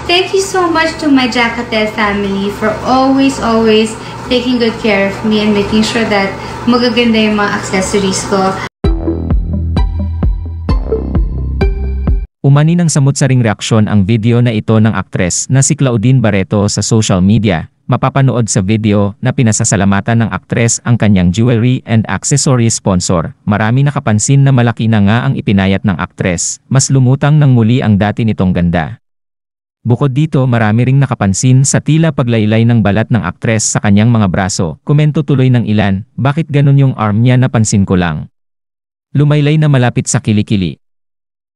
Thank you so much to my Jacatel family for always taking good care of me and making sure that magaganda yung mga accessories ko. Umani ng samut-saring reaksyon ang video na ito ng aktres na si Claudine Barreto sa social media. Mapapanood sa video na pinasasalamatan ng aktres ang kanyang jewelry and accessory sponsor. Marami nakapansin na malaki na nga ang ipinayat ng aktres, mas lumutang ng muli ang dati nitong ganda. Bukod dito, marami ring nakapansin sa tila paglaylay ng balat ng aktres sa kanyang mga braso. Komento tuloy ng ilan, bakit ganun yung arm niya, napansin ko lang. Lumaylay na malapit sa kilikili.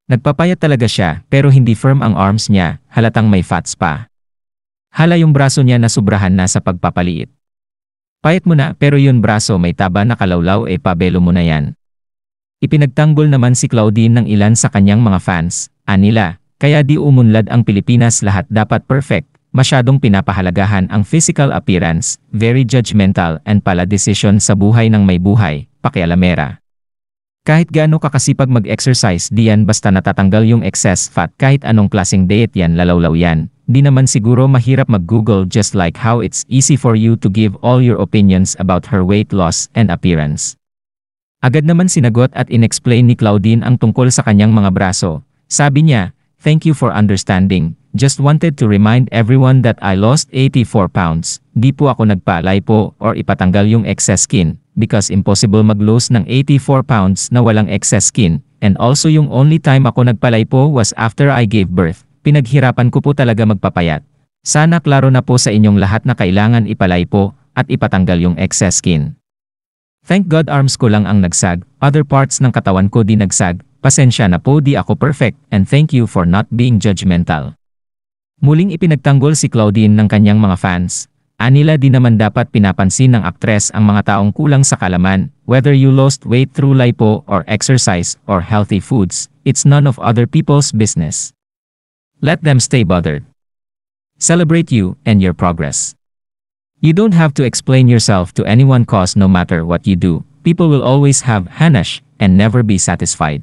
Nagpapayat talaga siya pero hindi firm ang arms niya, halatang may fats pa. Hala yung braso niya na sobrahan na sa pagpapaliit. Payat mo na pero yun braso may taba na kalawlaw, pabelo mo na yan. Ipinagtanggol naman si Claudine ng ilan sa kanyang mga fans, anila, kaya di umunlad ang Pilipinas, lahat dapat perfect, masyadong pinapahalagahan ang physical appearance, very judgmental and pala decision sa buhay ng may buhay, pakialamera. Kahit gaano kakasipag mag-exercise diyan basta natatanggal yung excess fat, kahit anong klaseng diet yan, lalawlaw yan. Di naman siguro mahirap mag-Google, just like how it's easy for you to give all your opinions about her weight loss and appearance. Agad naman sinagot at inexplain ni Claudine ang tungkol sa kanyang mga braso. Sabi niya, "Thank you for understanding. Just wanted to remind everyone that I lost 84 pounds. Di po ako nagpa-lipo or ipatanggal yung excess skin, because impossible mag-lose ng 84 pounds na walang excess skin, and also yung only time ako nagpa-lipo was after I gave birth. Pinaghirapan ko po talaga magpapayat. Sana klaro na po sa inyong lahat na kailangan ipalipo at ipatanggal yung excess skin. Thank God arms ko lang ang nagsag, other parts ng katawan ko di nagsag. Pasensya na po, di ako perfect, and thank you for not being judgmental." Muling ipinagtanggol si Claudine ng kanyang mga fans. Anila, di naman dapat pinapansin ng aktres ang mga taong kulang sa kalaman, whether you lost weight through lipo or exercise or healthy foods, it's none of other people's business. Let them stay bothered. Celebrate you and your progress. You don't have to explain yourself to anyone, cause no matter what you do, people will always have hanash and never be satisfied.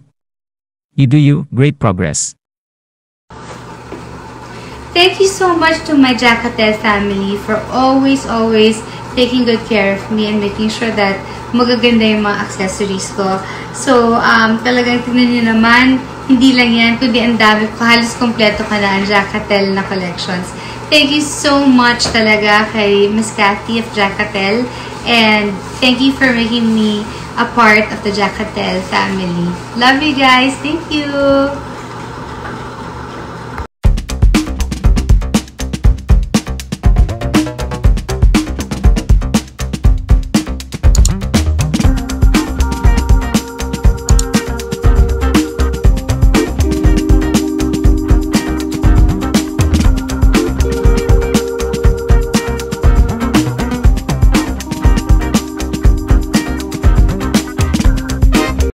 You do you, great progress. Thank you so much to my Jacatel family for always taking good care of me and making sure that magaganda yung mga accessories ko. So, talagang tignan nyo naman, hindi lang yan, kundi ang dami ko, halos kompleto ka na ang Jacatel na collections. Thank you so much talaga kay Miss Cathy of Jacatel, and thank you for making me a part of the Jacatel family. Love you guys. Thank you.